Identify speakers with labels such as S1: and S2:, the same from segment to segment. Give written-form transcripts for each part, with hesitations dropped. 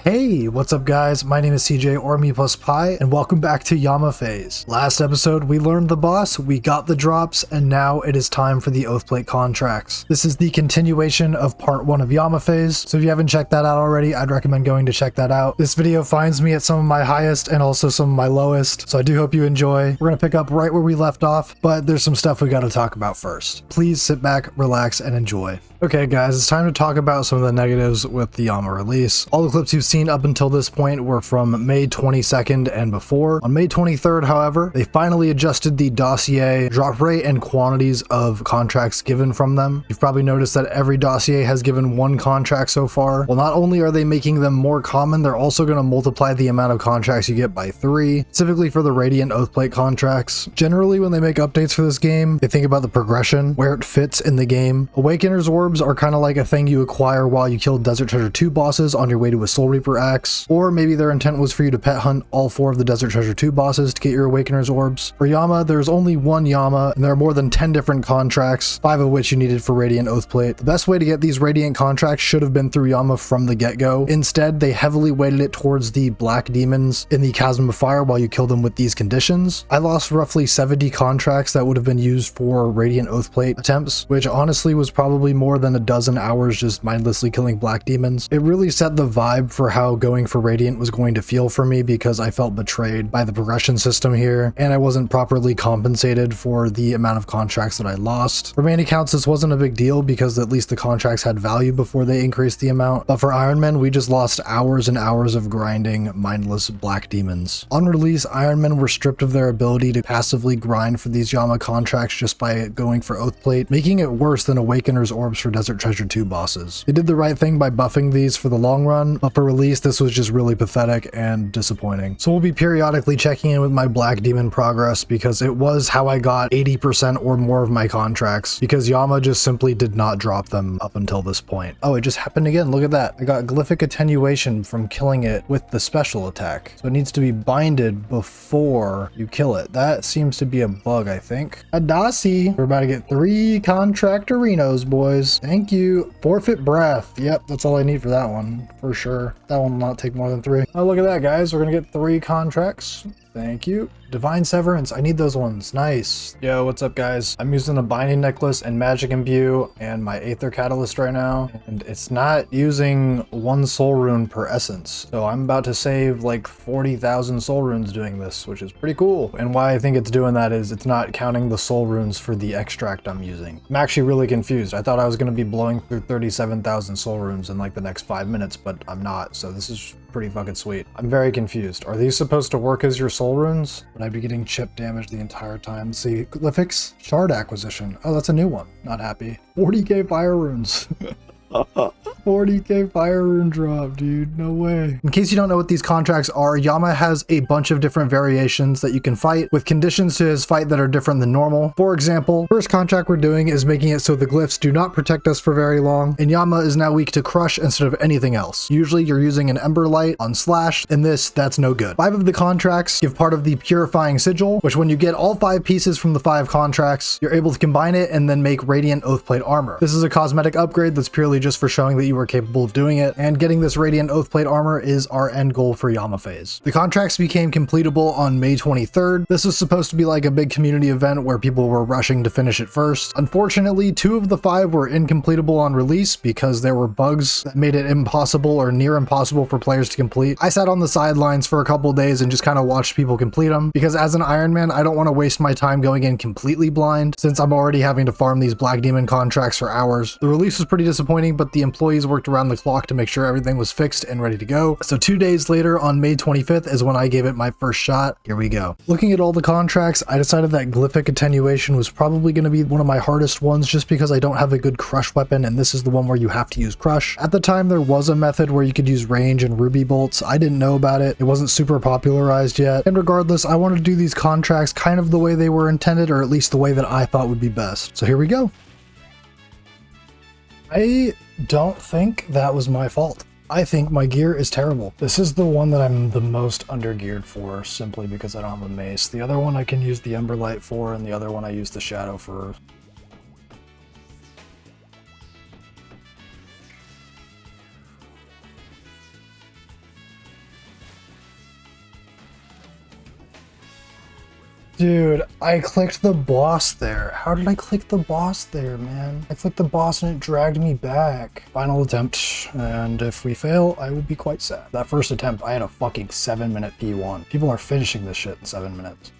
S1: Hey, what's up guys? My name is CJ or Me Plus Pi, and welcome back to Yama Phase. Last episode we learned the boss, we got the drops, and now it is time for the Oathplate contracts. This is the continuation of part 1 of Yama Phase, so if you haven't checked that out already, I'd recommend going to check that out. This video finds me at some of my highest and also some of my lowest, so I do hope you enjoy. We're gonna pick up right where we left off, but there's some stuff we gotta talk about first. Please sit back, relax, and enjoy. Okay guys, it's time to talk about some of the negatives with the Yama release. All the clips you've seen up until this point were from May 22nd and before. On May 23rd, however, they finally adjusted the dossier, drop rate, and quantities of contracts given from them. You've probably noticed that every dossier has given 1 contract so far. Well, not only are they making them more common, they're also going to multiply the amount of contracts you get by 3, specifically for the Radiant Oathplate contracts. Generally, when they make updates for this game, they think about the progression, where it fits in the game. Awakener's Orbs are kind of like a thing you acquire while you kill Desert Treasure 2 bosses on your way to a Soul Reaper axe, or maybe their intent was for you to pet hunt all 4 of the Desert Treasure 2 bosses to get your Awakener's Orbs. For Yama, there's only 1 Yama, and there are more than 10 different contracts, 5 of which you needed for Radiant Oathplate. The best way to get these Radiant contracts should have been through Yama from the get-go. Instead, they heavily weighted it towards the black demons in the Chasm of Fire while you kill them with these conditions. I lost roughly 70 contracts that would have been used for Radiant Oathplate attempts, which honestly was probably more than a dozen hours just mindlessly killing black demons. It really set the vibe for how going for Radiant was going to feel for me, because I felt betrayed by the progression system here, and I wasn't properly compensated for the amount of contracts that I lost. For main accounts, this wasn't a big deal because at least the contracts had value before they increased the amount, but for Ironman, we just lost hours and hours of grinding mindless black demons. On release, Ironman were stripped of their ability to passively grind for these Yama contracts just by going for Oathplate, making it worse than Awakener's Orbs for Desert Treasure 2 bosses. They did the right thing by buffing these for the long run, but for release, this was just really pathetic and disappointing. So we'll be periodically checking in with my black demon progress, because it was how I got 80% or more of my contracts, because Yama just simply did not drop them up until this point. Oh, it just happened again. Look at that. I got glyphic attenuation from killing it with the special attack. So it needs to be binded before you kill it. That seems to be a bug, I think. Adasi. We're about to get 3 contractorinos, boys. Thank you. Forfeit breath. Yep, that's all I need for that one, for sure. That one will not take more than 3. Oh, look at that, guys. We're gonna get 3 contracts. Thank you. Divine Severance. I need those ones. Nice. Yo, what's up, guys? I'm using a Binding Necklace and Magic Imbue and my Aether Catalyst right now, and it's not using 1 soul rune per essence. So I'm about to save like 40,000 soul runes doing this, which is pretty cool. And why I think it's doing that is it's not counting the soul runes for the extract I'm using. I'm actually really confused. I thought I was going to be blowing through 37,000 soul runes in like the next 5 minutes, but I'm not. So this is pretty fucking sweet. I'm very confused. Are these supposed to work as your soul runes? Would I be getting chip damage the entire time? See, Glyphics, Shard Acquisition. Oh, that's a new one. Not happy. 40k fire runes. 40k fire rune drop, dude. No way. In case you don't know what these contracts are, Yama has a bunch of different variations that you can fight, with conditions to his fight that are different than normal. For example, first contract we're doing is making it so the glyphs do not protect us for very long, and Yama is now weak to crush instead of anything else. Usually you're using an Ember Light on Slash. In this, that's no good. 5 of the contracts give part of the Purifying Sigil, which when you get all 5 pieces from the 5 contracts, you're able to combine it and then make Radiant Oathplate armor. This is a cosmetic upgrade that's purely just for showing that you were capable of doing it, and getting this Radiant Oathplate armor is our end goal for Yama Phase. The contracts became completable on May 23rd. This was supposed to be like a big community event where people were rushing to finish it first. Unfortunately, 2 of the 5 were incompletable on release because there were bugs that made it impossible or near impossible for players to complete. I sat on the sidelines for a couple days and just kind of watched people complete them, because as an Ironman, I don't want to waste my time going in completely blind, since I'm already having to farm these black demon contracts for hours. The release was pretty disappointing, but the employees worked around the clock to make sure everything was fixed and ready to go. So 2 days later, on May 25th, is when I gave it my first shot. Here we go. Looking at all the contracts, I decided that Glyphic Attenuation was probably going to be one of my hardest ones, just because I don't have a good crush weapon, and this is the one where you have to use crush. At the time, there was a method where you could use range and ruby bolts. I didn't know about it. It wasn't super popularized yet. And regardless, I wanted to do these contracts kind of the way they were intended, or at least the way that I thought would be best. So here we go. I don't think that was my fault. I think my gear is terrible. This is the one that I'm the most undergeared for, simply because I don't have a mace. The other one I can use the Ember Light for, and the other one I use the Shadow for. Dude, I clicked the boss there. How did I click the boss there, man? I clicked the boss and it dragged me back. Final attempt, and if we fail, I will be quite sad. That first attempt, I had a fucking 7-minute P1. People are finishing this shit in 7 minutes.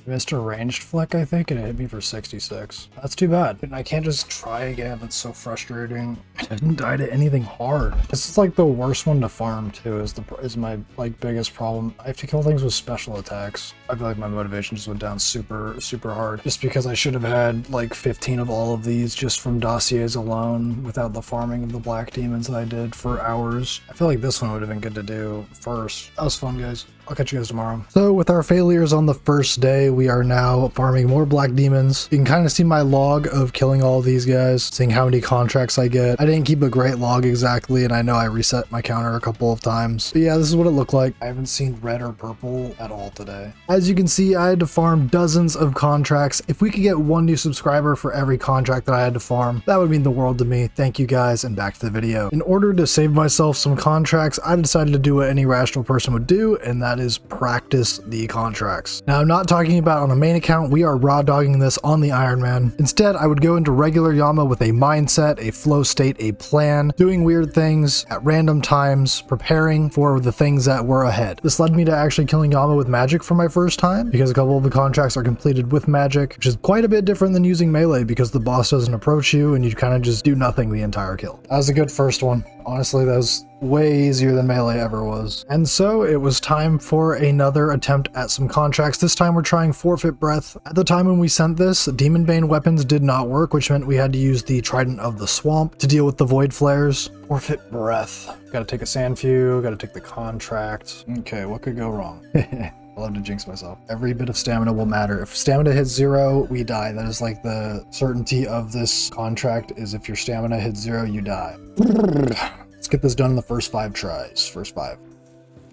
S1: Missed a ranged flick, I think, and it hit me for 66. That's too bad. And I can't just try again. It's so frustrating. I didn't die to anything hard. This is like the worst one to farm too, is my like biggest problem. I have to kill things with special attacks. I feel like my motivation just went down super hard. Just because I should have had like 15 of all of these just from dossiers alone without the farming of the black demons that I did for hours. I feel like this one would have been good to do first. That was fun, guys. I'll catch you guys tomorrow. So with our failures on the first day, we are now farming more black demons. You can kind of see my log of killing all of these guys, seeing how many contracts I get. I didn't keep a great log exactly, and I know I reset my counter a couple of times. But yeah, this is what it looked like. I haven't seen red or purple at all today. As you can see, I had to farm dozens of contracts. If we could get 1 new subscriber for every contract that I had to farm, that would mean the world to me. Thank you guys, and back to the video. In order to save myself some contracts, I decided to do what any rational person would do, and that is practice the contracts. Now, I'm not talking about on a main account. We are raw dogging this on the Ironman. Instead, I would go into regular Yama with a mindset, a flow state, a plan, doing weird things at random times, preparing for the things that were ahead. This led me to actually killing Yama with magic for my first time, because a couple of the contracts are completed with magic, which is quite a bit different than using melee because the boss doesn't approach you and you kind of just do nothing the entire kill. That was a good first one. Honestly, that was way easier than melee ever was. And so it was time for another attempt at some contracts. This time we're trying forfeit breath. At the time when we sent this, demon bane weapons did not work, which meant we had to use the trident of the swamp to deal with the void flares. Forfeit breath. Gotta take a sand few, gotta take the contract. Okay, what could go wrong? I love to jinx myself. Every bit of stamina will matter. If stamina hits 0, we die. That is like the certainty of this contract, is if your stamina hits 0, you die. Let's get this done in the first 5 tries. First 5.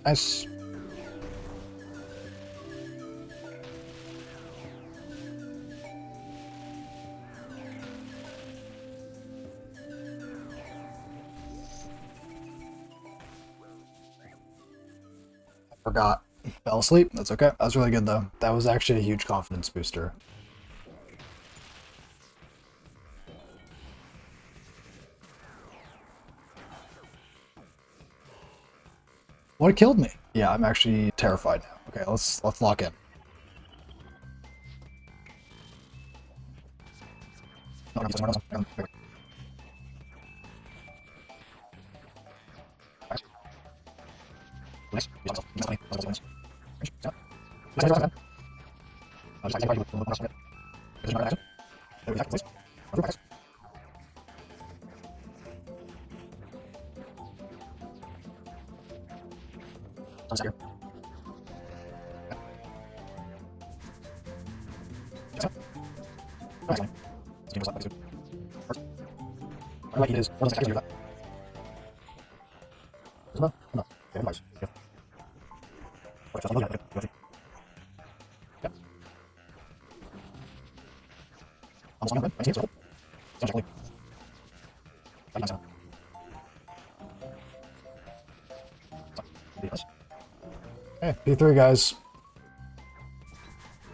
S1: Nice. I forgot. Fell asleep. That's okay. That was really good though. That was actually a huge confidence booster. What killed me? Yeah, I'm actually terrified now. Okay, let's lock in. Okay, P3 guys.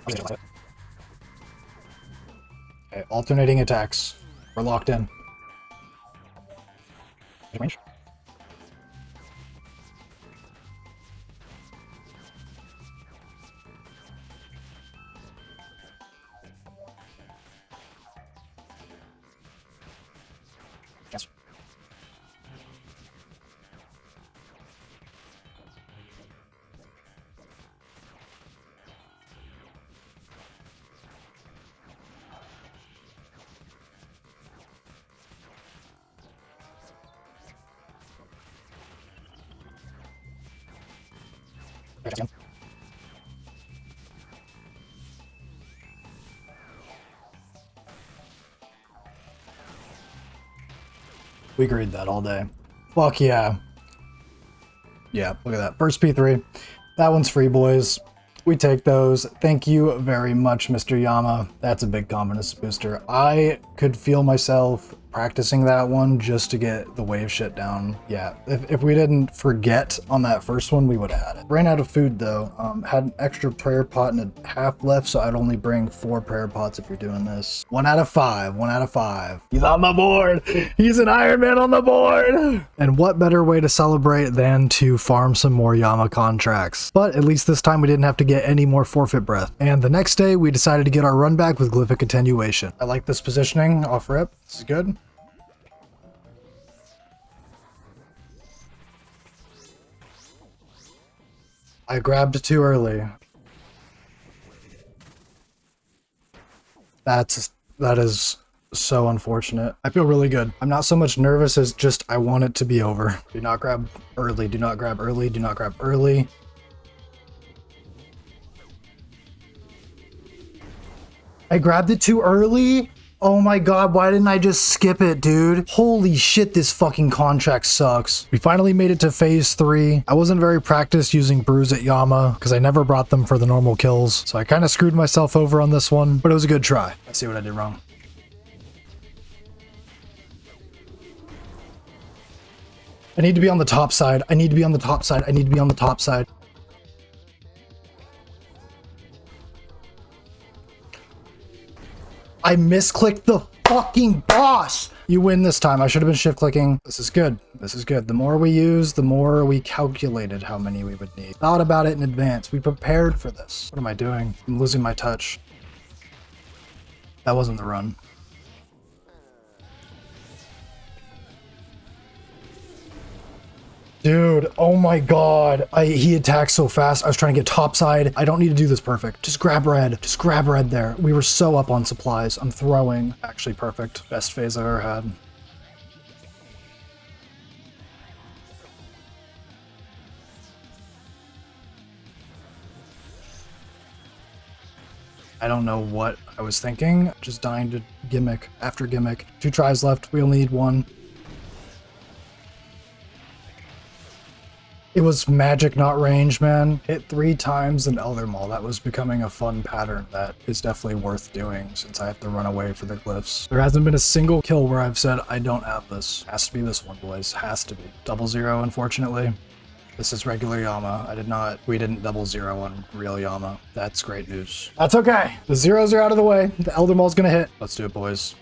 S1: Okay, alternating attacks. We're locked in. Range. Yes. We agreed that all day. Fuck yeah. Yeah, look at that. First P3. That one's free, boys. We take those. Thank you very much, Mr. Yama. That's a big confidence booster. I could feel myself practicing that one just to get the wave shit down. Yeah, if we didn't forget on that first one, we would have had it. Ran out of food though. Had an extra prayer pot and a half left, so I'd only bring 4 prayer pots if you're doing this. 1 out of 5. 1 out of 5. He's on the board. He's an Iron Man on the board. And what better way to celebrate than to farm some more Yama contracts? But at least this time we didn't have to get any more forfeit breath. And the next day we decided to get our run back with glyphic attenuation. I like this positioning off rip. This is good. I grabbed too early. That is so unfortunate. I feel really good. I'm not so much nervous as just I want it to be over. Do not grab early. Do not grab early. Do not grab early. I grabbed it too early? Oh my god, why didn't I just skip it, dude? Holy shit, this fucking contract sucks. We finally made it to phase 3. I wasn't very practiced using brews at Yama because I never brought them for the normal kills, so I kind of screwed myself over on this one, but it was a good try. Let's see what I did wrong. I need to be on the top side. I need to be on the top side. I need to be on the top side. I misclicked the fucking boss. You win this time. I should have been shift clicking. This is good. This is good. The more we use, the more we calculated how many we would need. Thought about it in advance. We prepared for this. What am I doing? I'm losing my touch. That wasn't the run. Dude, oh my god. He attacked so fast. I was trying to get topside. I don't need to do this perfect. Just grab red. Just grab red there. We were so up on supplies. I'm throwing. Actually perfect. Best phase I've ever had. I don't know what I was thinking. Just dying to gimmick after gimmick. 2 tries left. We only need 1. It was magic, not range, man. Hit 3 times in Elder Maul. That was becoming a fun pattern that is definitely worth doing since I have to run away for the glyphs. There hasn't been a single kill where I've said, I don't have this. Has to be this one, boys. Has to be. 0-0, unfortunately. This is regular Yama. We didn't 0-0 on real Yama. That's great news. That's okay. The zeros are out of the way. The Elder Maul's gonna hit. Let's do it, boys.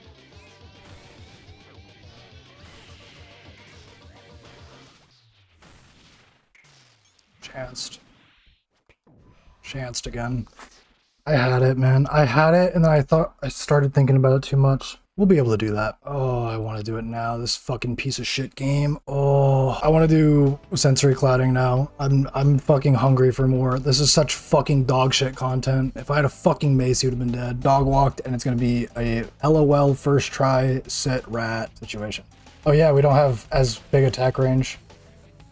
S1: Chanced again. I had it, man. I had it, and then I started thinking about it too much. We'll be able to do that. Oh, I want to do it now. This fucking piece of shit game. Oh, I want to do sensory clouding now. I'm fucking hungry for more. This is such fucking dog shit content. If I had a fucking mace, he would have been dead. Dog walked, and it's gonna be a LOL first try sit rat situation. Oh yeah, we don't have as big attack range.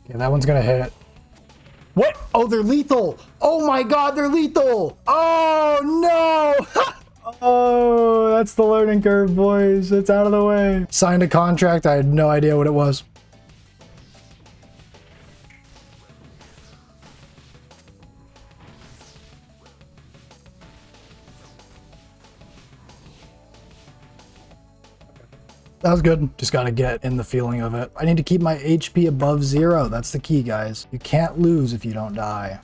S1: Okay, that one's gonna hit. What? Oh, they're lethal. Oh my god, they're lethal. Oh no. Oh, that's the learning curve, boys. It's out of the way. Signed a contract. I had no idea what it was. That was good. Just gotta get in the feeling of it. I need to keep my HP above 0. That's the key, guys. You can't lose if you don't die.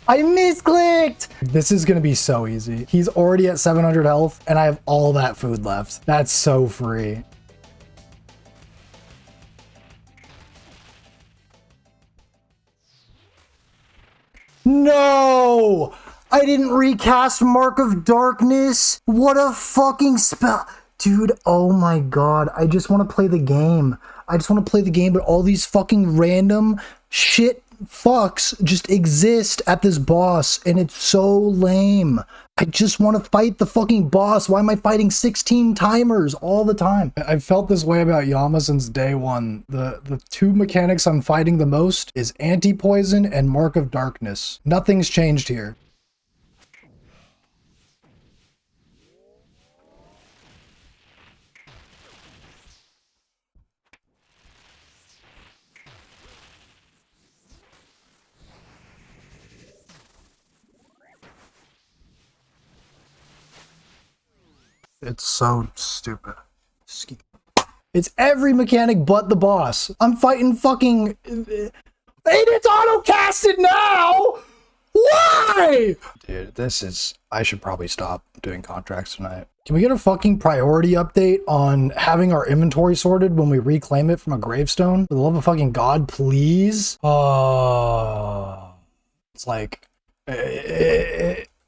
S1: I misclicked! This is gonna be so easy. He's already at 700 health, and I have all that food left. That's so free. No! I didn't recast Mark of Darkness. What a fucking spell. Dude, oh my god. I just want to play the game. I just want to play the game, but all these fucking random shit fucks just exist at this boss, and it's so lame. I just want to fight the fucking boss. Why am I fighting 16 timers all the time? I've felt this way about Yama since day one. The 2 mechanics I'm fighting the most is anti-poison and Mark of Darkness. Nothing's changed here. It's so stupid. It's every mechanic but the boss. I'm fighting fucking... And it's auto-casted now! Why? Dude, this is... I should probably stop doing contracts tonight. Can we get a fucking priority update on having our inventory sorted when we reclaim it from a gravestone? For the love of fucking God, please? It's like...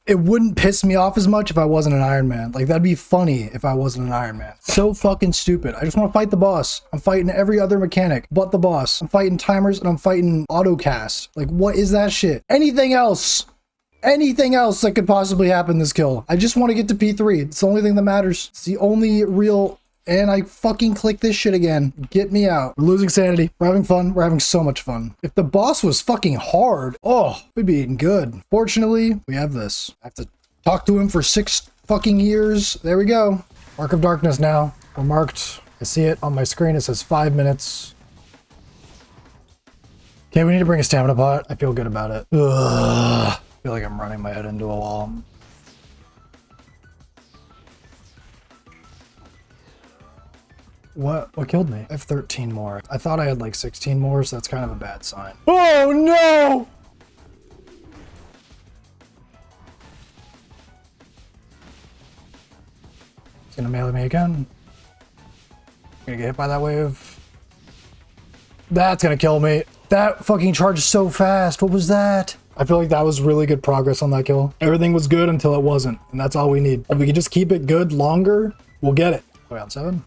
S1: It wouldn't piss me off as much if I wasn't an Ironman. Like, that'd be funny if I wasn't an Ironman. So fucking stupid. I just want to fight the boss. I'm fighting every other mechanic but the boss. I'm fighting timers and I'm fighting autocast. Like, what is that shit? Anything else that could possibly happen this kill. I just want to get to P3. It's the only thing that matters. It's the only real... And I fucking click this shit again. Get me out. We're losing sanity. We're having fun. We're having so much fun. If the boss was fucking hard, oh, we'd be eating good. Fortunately, we have this. I have to talk to him for 6 fucking years. There we go. Mark of Darkness now. We're marked. I see it on my screen. It says 5 minutes. Okay, we need to bring a stamina pot. I feel good about it. Ugh. I feel like I'm running my head into a wall. What killed me? I have 13 more. I thought I had like 16 more, so that's kind of a bad sign. Oh no! He's gonna melee me again. Gonna get hit by that wave. That's gonna kill me. That fucking charged so fast. What was that? I feel like that was really good progress on that kill. Everything was good until it wasn't, and that's all we need. If we can just keep it good longer, we'll get it. Wait, on 7?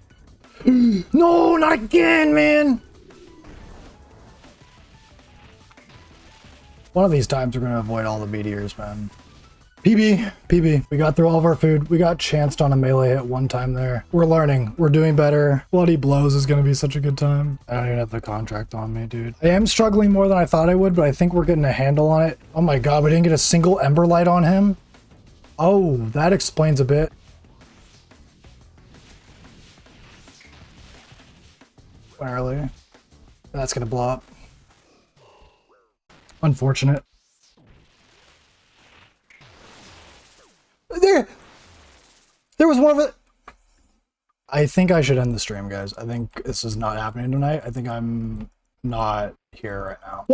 S1: No, not again, man. One of these times we're gonna avoid all the meteors, man. PB. We got through all of our food. We got chanced on a melee hit one time there. We're learning. We're doing better. Bloody blows is gonna be such a good time. I don't even have the contract on me, dude. I am struggling more than I thought I would, but I think we're getting a handle on it. Oh my god, we didn't get a single ember light on him. Oh, that explains a bit. Early. That's gonna blow up. Unfortunate. There was one of it. I think I should end the stream, guys. I think this is not happening tonight. I think I'm not here right now.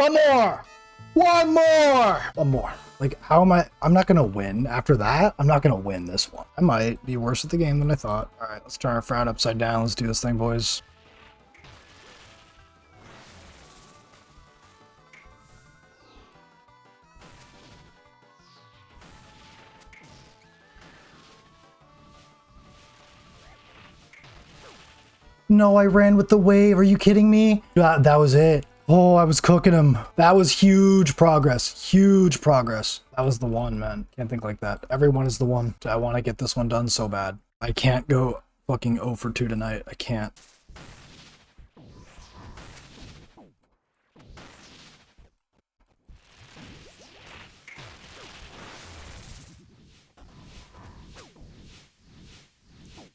S1: One more. Like, how am I? I'm not gonna win after that. I'm not gonna win this one. I might be worse at the game than I thought. All right, let's turn our frown upside down. Let's do this thing, boys. No, I ran with the wave. Are you kidding me? That was it. Oh, I was cooking him. That was huge progress. Huge progress. That was the one, man. Can't think like that. Everyone is the one. I want to get this one done so bad. I can't go fucking 0 for 2 tonight. I can't.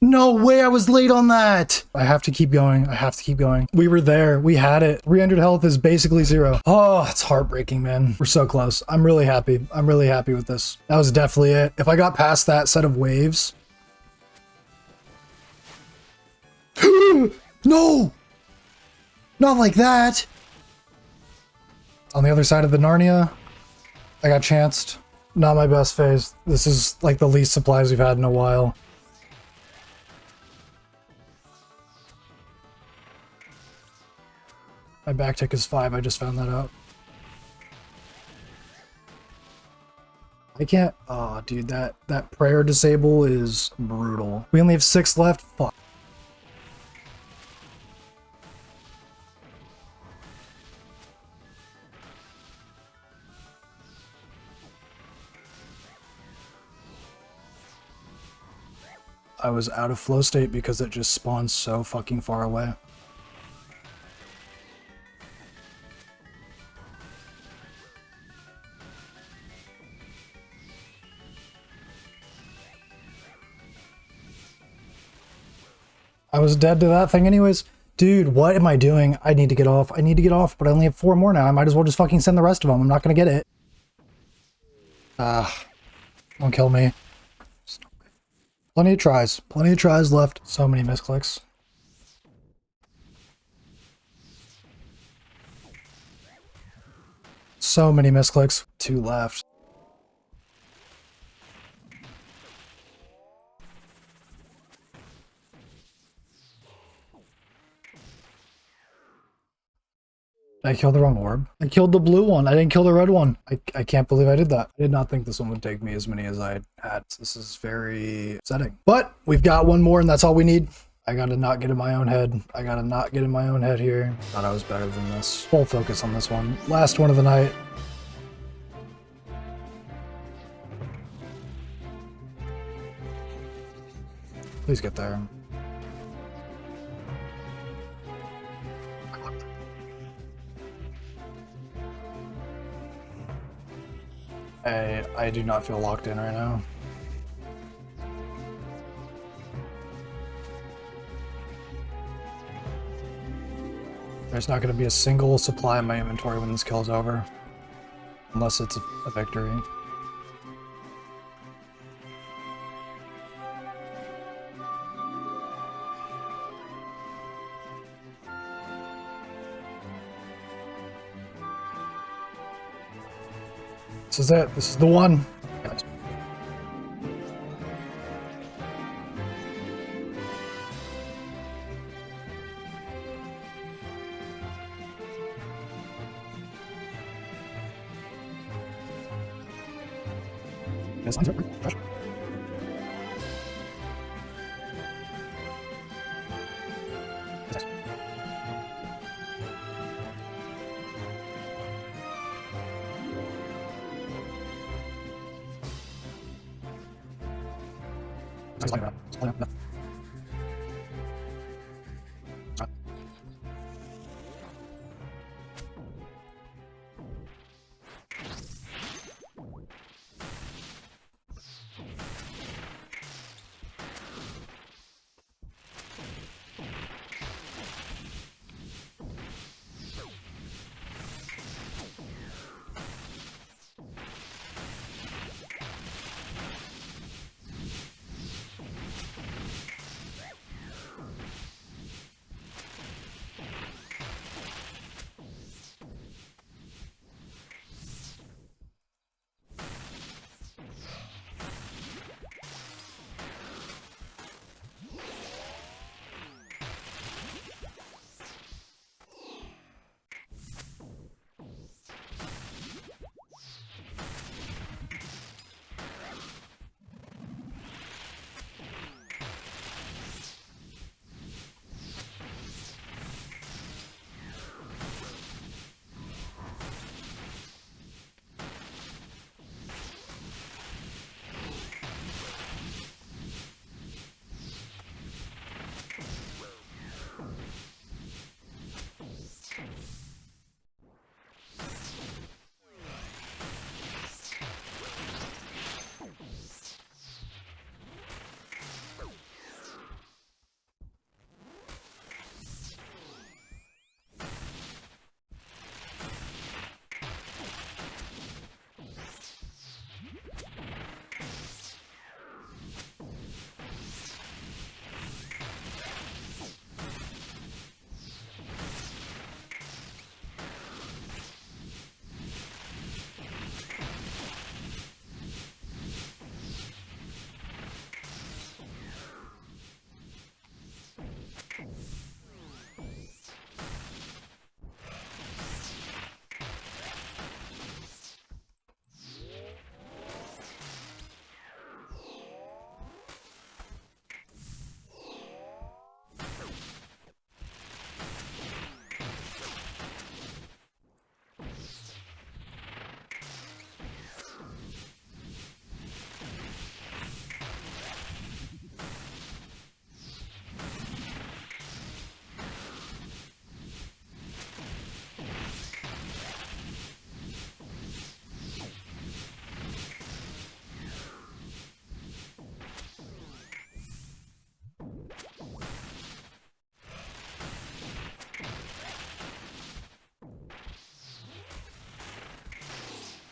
S1: No way, I was late on that. I have to keep going. I have to keep going. We were there. We had it. 300 health is basically 0. Oh, it's heartbreaking, man. We're so close. I'm really happy. I'm really happy with this. That was definitely it. If I got past that set of waves. No! Not like that. On the other side of the Narnia, I got chanced. Not my best phase. This is like the least supplies we've had in a while. My back tick is 5, I just found that out. I can't, oh dude, that prayer disable is brutal. We only have 6 left, fuck. I was out of flow state because it just spawns so fucking far away. I was dead to that thing anyways. Dude, what am I doing? I need to get off. I need to get off, but I only have 4 more now. I might as well just fucking send the rest of them. I'm not gonna get it. Don't kill me. Plenty of tries. Plenty of tries left. So many misclicks. So many misclicks. 2 left. I killed the wrong orb. I killed the blue one. I didn't kill the red one. I can't believe I did that. I did not think this one would take me as many as I had. This is very upsetting. But we've got one more and that's all we need. I gotta not get in my own head. I gotta not get in my own head here. Thought I was better than this. Full focus on this one. Last one of the night. Please get there. I do not feel locked in right now. There's not going to be a single supply in my inventory when this kill's over. Unless it's a victory. This is it. This is the one.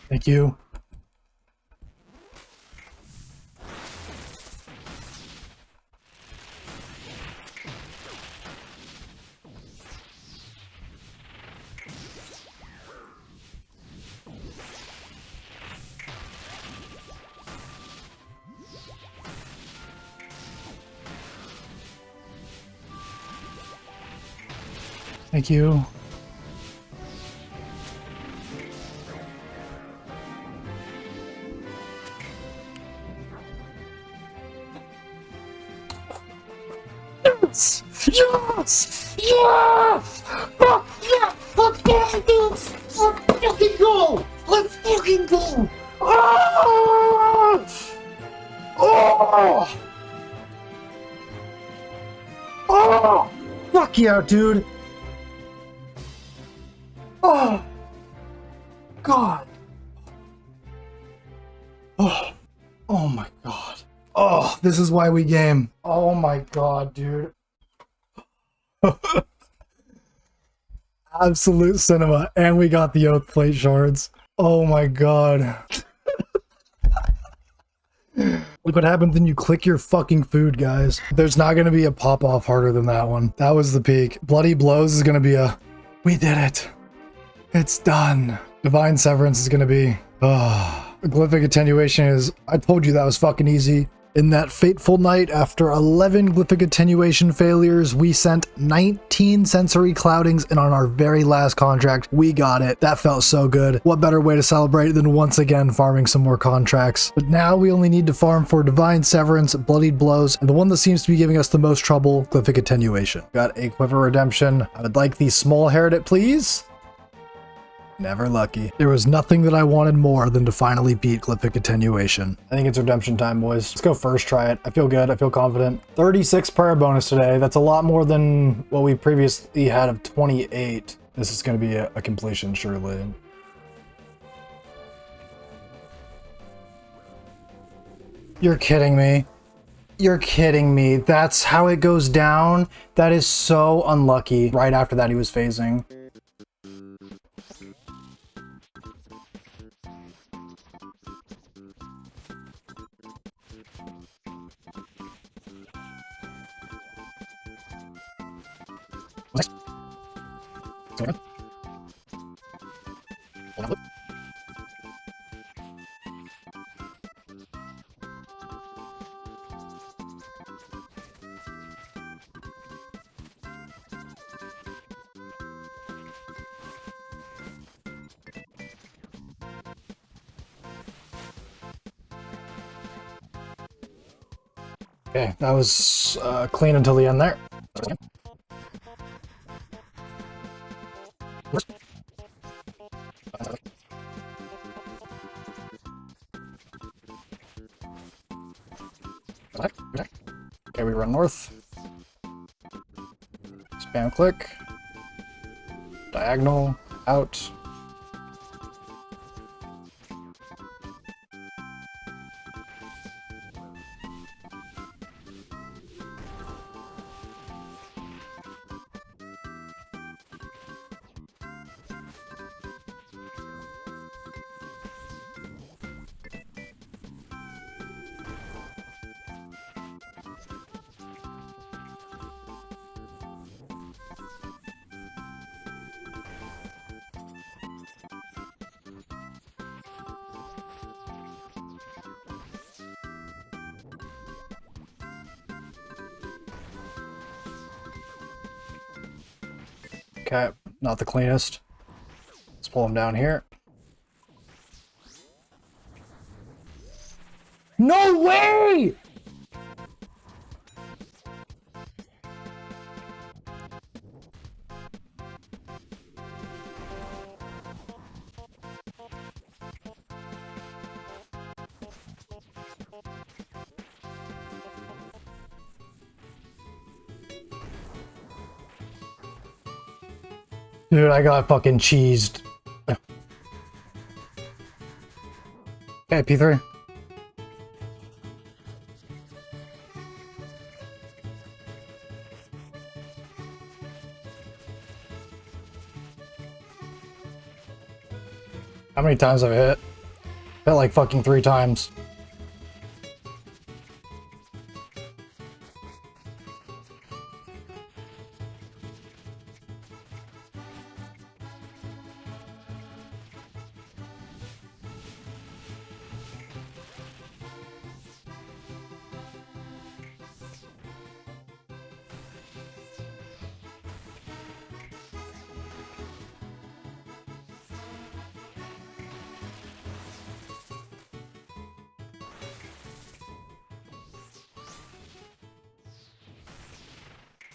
S1: Thank you. Thank you. Yes! Yes! Yes! Fuck yeah! Let's fucking go! Let's fucking go! Let's fucking go! Oh! Oh! Oh! Fuck yeah, dude! Oh! God! Oh! Oh my god. Oh, this is why we game. Oh my god, dude. Absolute cinema. And we got the Oathplate shards. Oh my god. Look what happens when you click your fucking food, guys. There's not gonna be a pop-off harder than that one. That was the peak. Bloody Blows is gonna be a... We did it. It's done. Divine Severance is gonna be... Glyphic attenuation is... I told you that was fucking easy. In that fateful night, after 11 glyphic attenuation failures, we sent 19 sensory cloudings, and on our very last contract, we got it. That felt so good. What better way to celebrate than once again farming some more contracts? But now we only need to farm for Divine Severance, Bloodied Blows, and the one that seems to be giving us the most trouble, glyphic attenuation. Got a Quiver Redemption. I would like the small Herit, please. Never lucky. There was nothing that I wanted more than to finally beat glyphic attenuation. I think it's redemption time, boys. Let's go first try it. I feel good. I feel confident. 36 prayer bonus today. That's a lot more than what we previously had of 28. This is going to be a completion, surely. You're kidding me. You're kidding me. That's how it goes down? That is so unlucky. Right after that, he was phasing. Okay, that was clean until the end there. Okay, we run north. Spam click. Diagonal, out. Okay, not the cleanest. Let's pull him down here. No way! Dude, I got fucking cheesed. Okay, P3. How many times have I hit? Hit like fucking 3 times.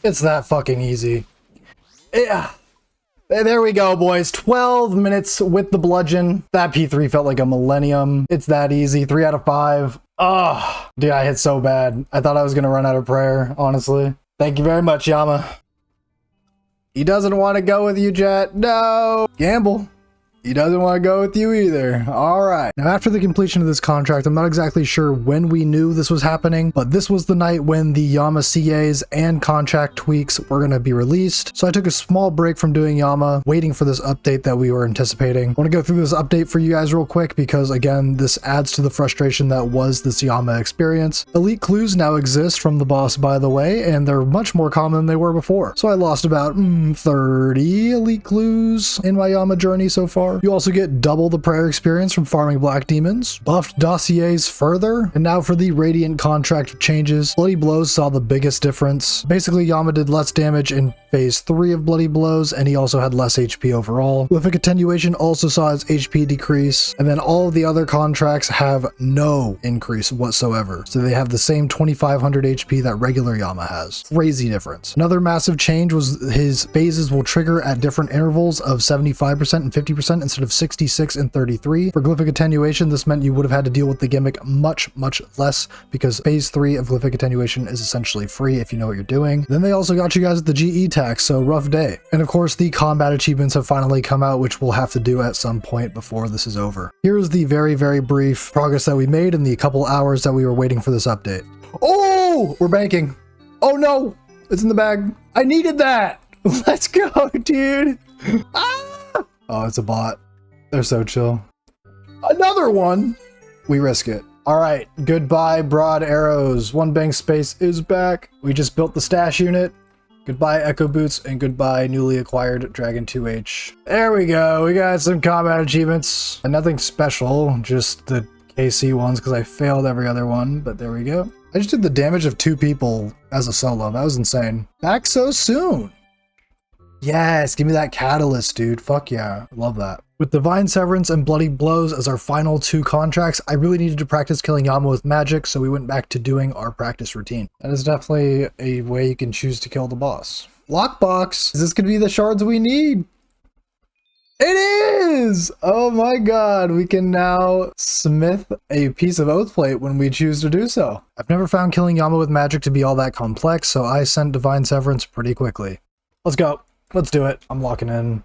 S1: It's that fucking easy. Yeah. There we go, boys. 12 minutes with the bludgeon. That P3 felt like a millennium. It's that easy. 3 out of 5. Oh, dude, I hit so bad. I thought I was going to run out of prayer, honestly. Thank you very much, Yama. He doesn't want to go with you, chat. No. Gamble. He doesn't want to go with you either. All right. Now, after the completion of this contract, I'm not exactly sure when we knew this was happening, but this was the night when the Yama CAs and contract tweaks were going to be released. So I took a small break from doing Yama, waiting for this update that we were anticipating. I want to go through this update for you guys real quick because, again, this adds to the frustration that was this Yama experience. Elite clues now exist from the boss, by the way, and they're much more common than they were before. So I lost about 30 elite clues in my Yama journey so far. You also get double the prayer experience from farming black demons, buffed dossiers further, and now for the Radiant contract changes. Bloody Blows saw the biggest difference. Basically, Yama did less damage in phase 3 of Bloody Blows, and he also had less HP overall. Glyphic attenuation also saw his HP decrease, and then all of the other contracts have no increase whatsoever. So they have the same 2500 HP that regular Yama has. Crazy difference. Another massive change was his phases will trigger at different intervals of 75% and 50% instead of 66 and 33. For Glyphic attenuation, this meant you would have had to deal with the gimmick much less because phase 3 of Glyphic attenuation is essentially free if you know what you're doing. Then they also got you guys the GE tax, so rough day. And of course, the combat achievements have finally come out, which we'll have to do at some point before this is over. Here's the very brief progress that we made in the couple hours that we were waiting for this update. Oh, we're banking. Oh no, it's in the bag. I needed that. Let's go, dude. Ah! Oh, it's a bot. They're so chill. Another one. We risk it. All right. Goodbye, broad arrows. One bang space is back. We just built the stash unit. Goodbye, Echo Boots, and goodbye, newly acquired Dragon 2H. There we go. We got some combat achievements. And nothing special, just the KC ones because I failed every other one, but there we go. I just did the damage of 2 people as a solo. That was insane. Back so soon. Yes, give me that catalyst, dude. Fuck yeah. I love that. With Divine Severance and Bloody Blows as our final 2 contracts, I really needed to practice killing Yama with magic, so we went back to doing our practice routine. That is definitely a way you can choose to kill the boss. Lockbox! Is this gonna be the shards we need? It is! Oh my god, we can now smith a piece of Oathplate when we choose to do so. I've never found killing Yama with magic to be all that complex, so I sent Divine Severance pretty quickly. Let's go. Let's do it. I'm locking in.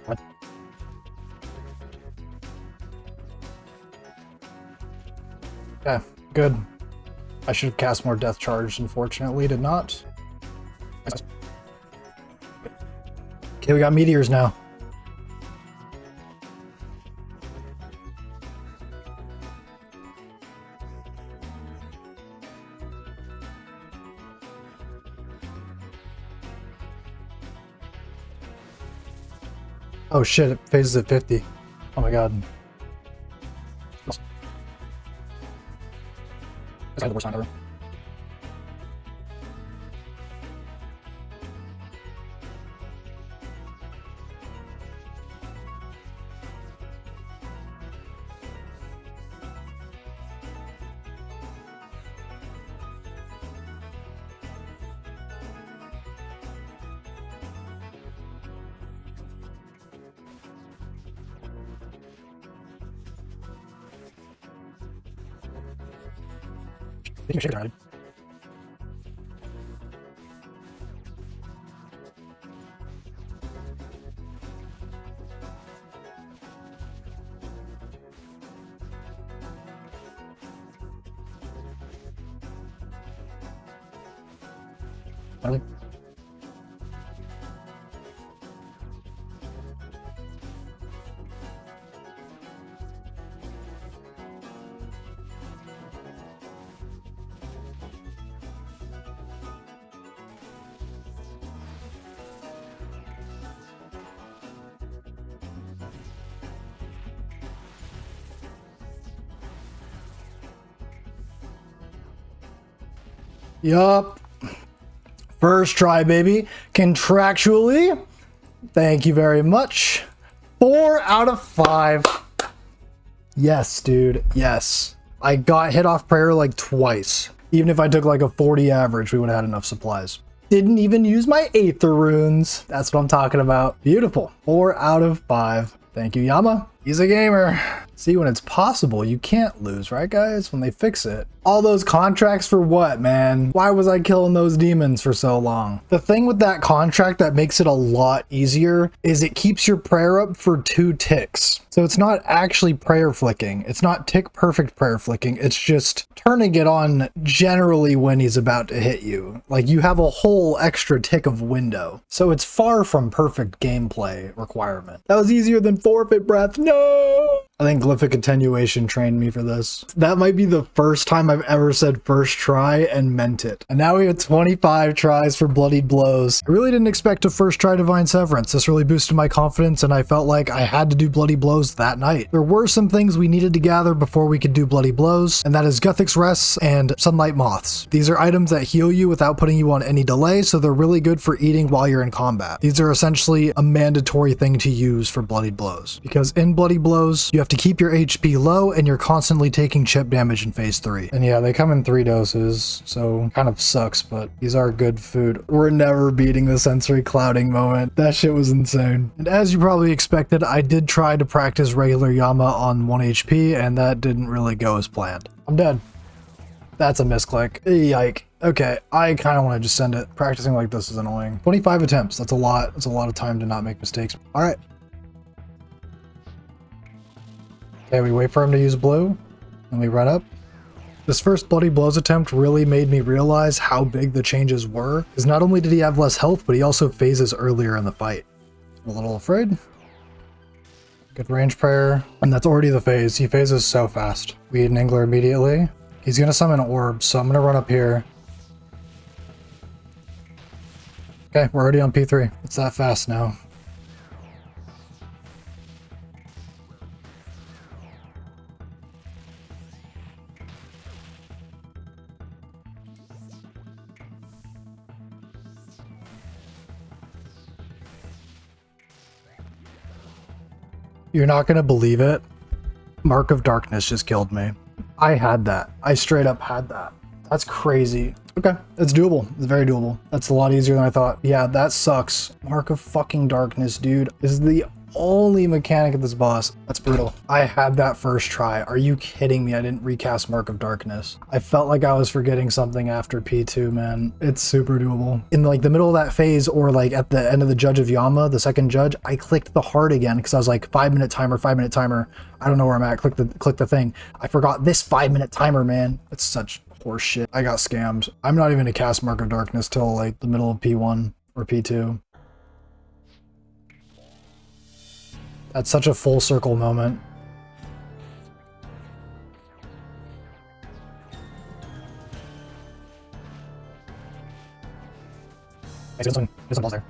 S1: What? Yeah, good. I should have cast more Death Charge, unfortunately, did not. Okay, we got meteors now. Oh shit, it phases at 50. Oh my god. This is the worst time ever. They can shake it already. Finally. Yup. First try, baby. Contractually. Thank you very much. 4 out of 5. Yes, dude. Yes. I got hit off prayer like twice. Even if I took like a 40 average, we would have had enough supplies. Didn't even use my Aether runes. That's what I'm talking about. Beautiful. 4 out of 5. Thank you, Yama. He's a gamer. See, when it's possible, you can't lose, right, guys? When they fix it. All those contracts for what, man? Why was I killing those demons for so long? The thing with that contract that makes it a lot easier is it keeps your prayer up for 2 ticks. So it's not actually prayer flicking. It's not tick perfect prayer flicking. It's just turning it on generally when he's about to hit you. Like you have a whole extra tick of window. So it's far from perfect gameplay requirement. That was easier than forfeit breath. No! I think glyphic attenuation trained me for this. That might be the first time I've ever said first try and meant it. And now we have 25 tries for bloodied blows. I really didn't expect to first try divine severance. This really boosted my confidence and I felt like I had to do bloody blows that night. There were some things we needed to gather before we could do bloody blows, and that is Guthix rests and sunlight moths. These are items that heal you without putting you on any delay, so they're really good for eating while you're in combat. These are essentially a mandatory thing to use for bloodied blows, because in bloody blows, you have to keep your HP low and you're constantly taking chip damage in phase 3. And yeah, they come in 3 doses, so kind of sucks, but these are good food. We're never beating the sensory clouding moment. That shit was insane. And as you probably expected, I did try to practice regular Yama on 1 HP and that didn't really go as planned. I'm dead. That's a misclick. Yike. Okay, I kind of want to just send it. Practicing like this is annoying. 25 attempts. That's a lot. That's a lot of time to not make mistakes. All right. Okay, we wait for him to use blue, and we run up. This first bloody blows attempt really made me realize how big the changes were, because not only did he have less health, but he also phases earlier in the fight. I'm a little afraid. Good range prayer, and that's already the phase. He phases so fast. We eat an Angler immediately. He's gonna summon orbs, so I'm gonna run up here. Okay, we're already on P3. It's that fast now. You're not gonna believe it. Mark of Darkness just killed me. I had that. I straight up had that. That's crazy. Okay, it's doable. It's very doable. That's a lot easier than I thought. Yeah, that sucks. Mark of fucking Darkness, dude. This is the only mechanic of this boss. That's brutal. I had that first try. Are you kidding me? I didn't recast Mark of Darkness. I felt like I was forgetting something after P2, man. It's super doable. In like the middle of that phase, or like at the end of the Judge of Yama, the second judge, I clicked the heart again because I was like 5-minute timer, 5-minute timer. I don't know where I'm at. Click the thing. I forgot this 5-minute timer, man. It's such horse shit. I got scammed. I'm not even gonna cast Mark of Darkness till like the middle of P1 or P2. That's such a full circle moment. There's some balls there.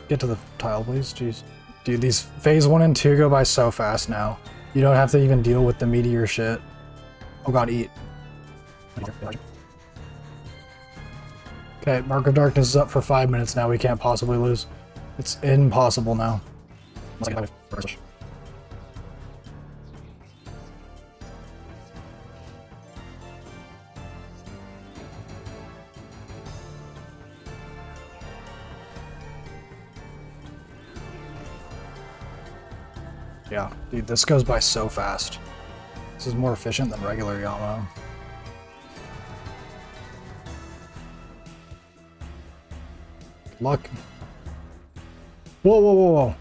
S1: Get to the tile, please. Jeez. Dude, these phase 1 and 2 go by so fast now. You don't have to even deal with the meteor shit. Oh god, eat. Okay, Mark of Darkness is up for 5 minutes now. We can't possibly lose. It's impossible now. Yeah, dude, this goes by so fast. This is more efficient than regular Yama. Luck. Whoa, whoa, whoa, whoa.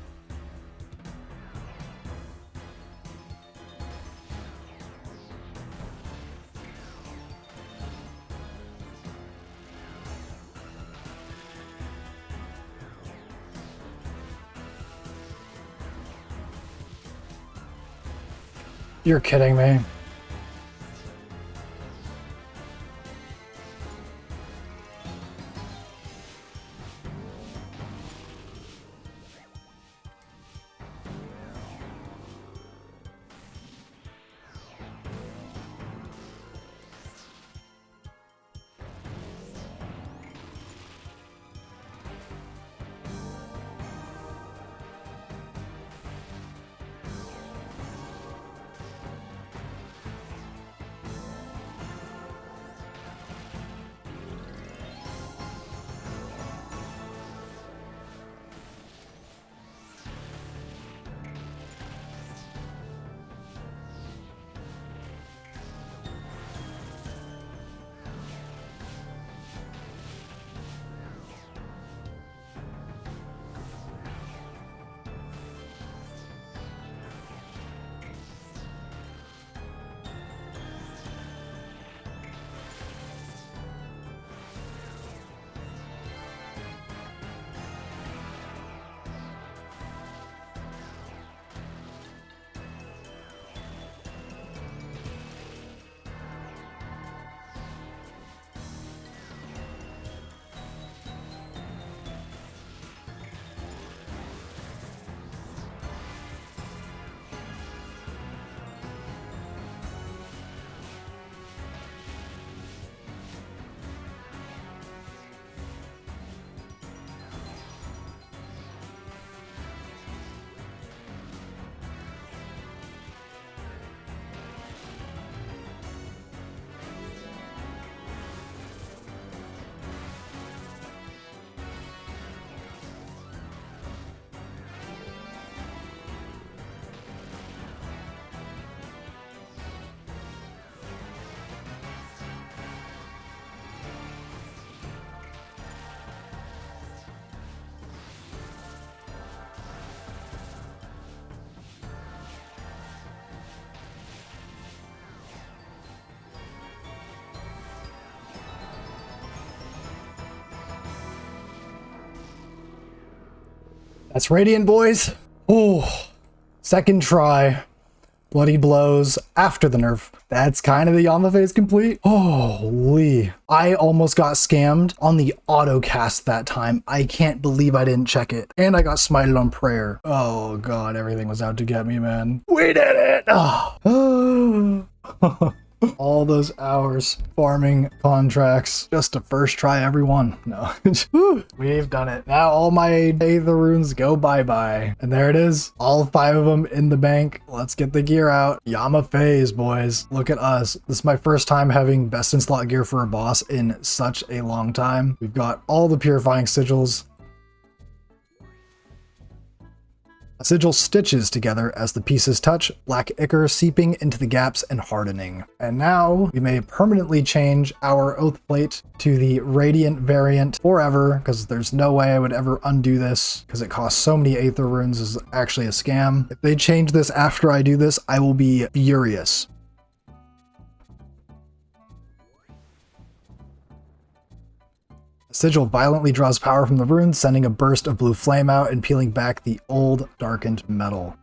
S1: You're kidding me. That's radiant, boys. Oh, second try. Bloody blows after the nerf. That's kind of the Yama phase complete. Holy. I almost got scammed on the auto cast that time. I can't believe I didn't check it. And I got smited on prayer. Oh god, everything was out to get me, man. We did it! Oh. All those hours farming contracts just to first try every one. No. We've done it. Now all my Aether runes go bye-bye. And there it is. All 5 of them in the bank. Let's get the gear out. Yama phase, boys. Look at us. This is my first time having best in slot gear for a boss in such a long time. We've got all the purifying sigils. A sigil stitches together as the pieces touch, black ichor seeping into the gaps and hardening. And now we may permanently change our Oathplate to the Radiant variant forever, because there's no way I would ever undo this, because it costs so many Aether runes is actually a scam. If they change this after I do this, I will be furious. The sigil violently draws power from the runes, sending a burst of blue flame out and peeling back the old darkened metal.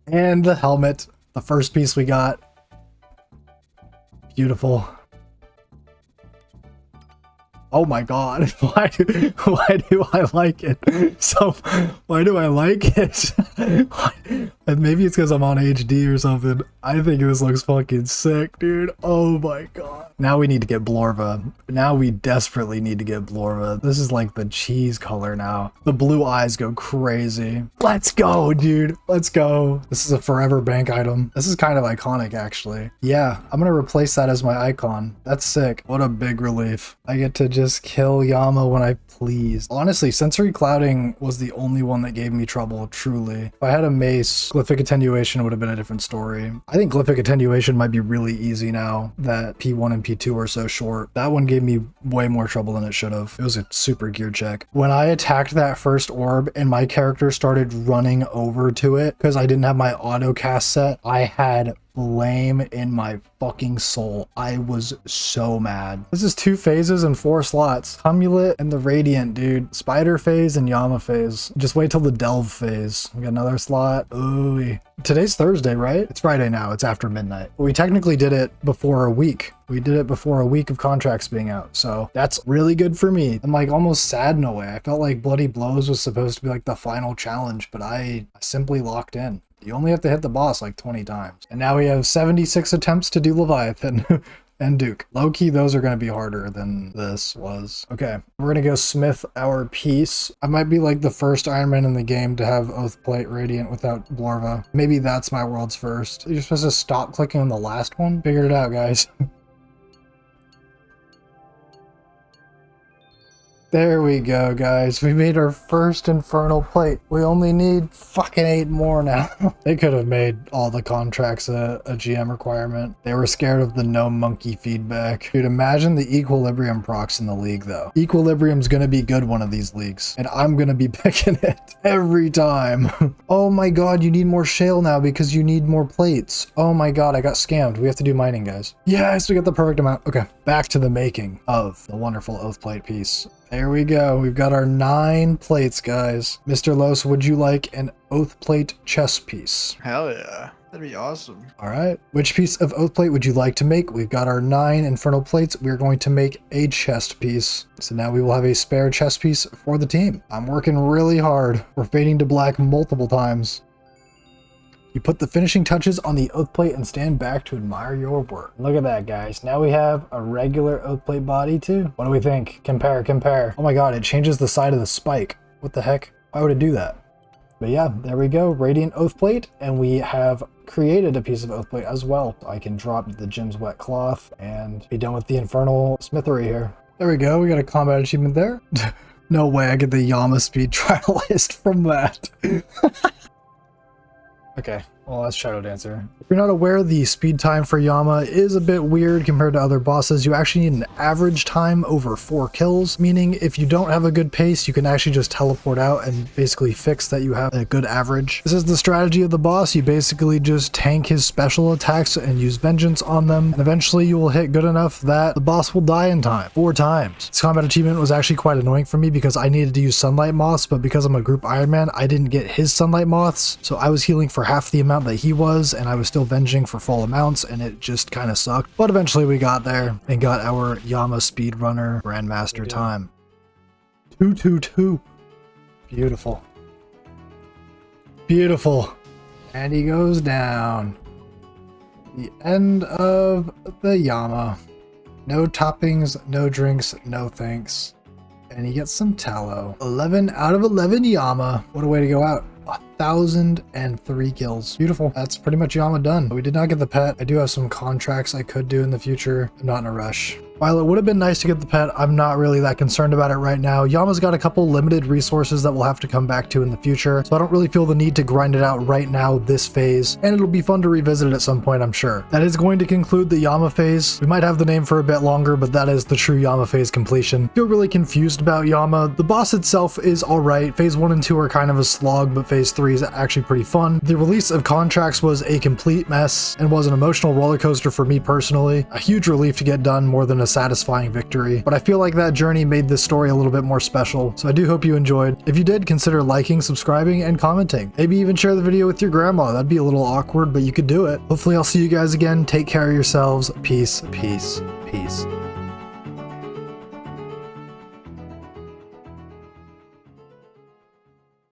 S1: And the helmet, the first piece we got. Beautiful. Oh my god, why do I like it? So, why do I like it? Maybe it's because I'm on HD or something. I think this looks fucking sick, dude. Oh my god. Now we need to get Blorva. Now we desperately need to get Blorva. This is like the cheese color now. The blue eyes go crazy. Let's go, dude. Let's go. This is a forever bank item. This is kind of iconic, actually. Yeah, I'm gonna replace that as my icon. That's sick. What a big relief. I get to just kill Yama when I please. Honestly, sensory clouding was the only one that gave me trouble, truly. If I had a mace, glyphic attenuation would have been a different story. I think glyphic attenuation might be really easy now that P1 and P2 are so short. That one gave me way more trouble than it should have. It was a super gear check. When I attacked that first orb and my character started running over to it because I didn't have my auto cast set, I had flame in my fucking soul. I was so mad. This is 2 phases and 4 slots. Humulate and the Radiant, dude. Spider phase and Yama phase. Just wait till the Delve phase. We got another slot. Ooh. Today's Thursday, right? It's Friday now. It's after midnight. We technically did it before a week. We did it before a week of contracts being out. So that's really good for me. I'm like almost sad in a way. I felt like Bloody Blows was supposed to be like the final challenge, but I simply locked in. You only have to hit the boss like 20 times. And now we have 76 attempts to do Leviathan and Duke. Low-key, those are going to be harder than this was. Okay, we're going to go smith our piece. I might be like the first Ironman in the game to have Oathplate Radiant without Blorva. Maybe that's my world's first. You're supposed to stop clicking on the last one? Figured it out, guys. There we go, guys. We made our first Infernal Plate. We only need fucking 8 more now. They could have made all the contracts a GM requirement. They were scared of the no monkey feedback. Dude, imagine the Equilibrium procs in the league, though. Equilibrium's gonna be good one of these leagues, and I'm gonna be picking it every time. Oh my god, you need more shale now because you need more plates. Oh my god, I got scammed. We have to do mining, guys. Yes, we got the perfect amount. Okay, back to the making of the wonderful Oathplate piece. There we go. We've got our 9 plates, guys. Mr. Los, would you like an Oathplate chest piece?
S2: Hell yeah. That'd be awesome.
S1: All right. Which piece of Oathplate would you like to make? We've got our 9 Infernal Plates. We're going to make a chest piece. So now we will have a spare chest piece for the team. I'm working really hard. We're fading to black multiple times. You put the finishing touches on the Oathplate and stand back to admire your work. Look at that, guys. Now we have a regular Oathplate body too. What do we think? Compare. Oh my god, it changes the side of the spike. What the heck? Why would it do that? But yeah, there we go. Radiant Oathplate, and we have created a piece of Oathplate as well. I can drop the Jim's wet cloth and be done with the Infernal Smithery here. There we go. We got a combat achievement there. No way I get the Yama speed trialist from that. Okay, Oh, that's Shadow Dancer. If you're not aware, the speed time for Yama is a bit weird compared to other bosses. You actually need an average time over 4 kills, meaning if you don't have a good pace, you can actually just teleport out and basically fix that you have a good average. This is the strategy of the boss. You basically just tank his special attacks and use vengeance on them, and eventually you will hit good enough that the boss will die in time. 4 times. This combat achievement was actually quite annoying for me because I needed to use sunlight moths, but because I'm a group Ironman, I didn't get his sunlight moths, so I was healing for half the amount that he was, and I was still venging for full amounts, and it just kind of sucked. But eventually we got there and got our Yama speedrunner Grandmaster time. 222. Beautiful. Beautiful. And he goes down. The end of the Yama. No toppings, no drinks, no thanks. And he gets some tallow. 11 out of 11 Yama. What a way to go out. 1,003 kills. Beautiful. That's pretty much Yama done. We did not get the pet. I do have some contracts I could do in the future. I'm not in a rush. While it would have been nice to get the pet, I'm not really that concerned about it right now. Yama's got a couple limited resources that we'll have to come back to in the future, so I don't really feel the need to grind it out right now this phase, and it'll be fun to revisit it at some point, I'm sure. That is going to conclude the Yama phase. We might have the name for a bit longer, but that is the true Yama phase completion. Feel really confused about Yama. The boss itself is alright. Phase 1 and 2 are kind of a slog, but phase 3 is actually pretty fun. The release of contracts was a complete mess and was an emotional roller coaster for me personally. A huge relief to get done more than a satisfying victory, but I feel like that journey made this story a little bit more special, so I do hope you enjoyed. If you did, consider liking, subscribing, and commenting. Maybe even share the video with your grandma. That'd be a little awkward, but you could do it. Hopefully I'll see you guys again. Take care of yourselves. Peace, peace, peace.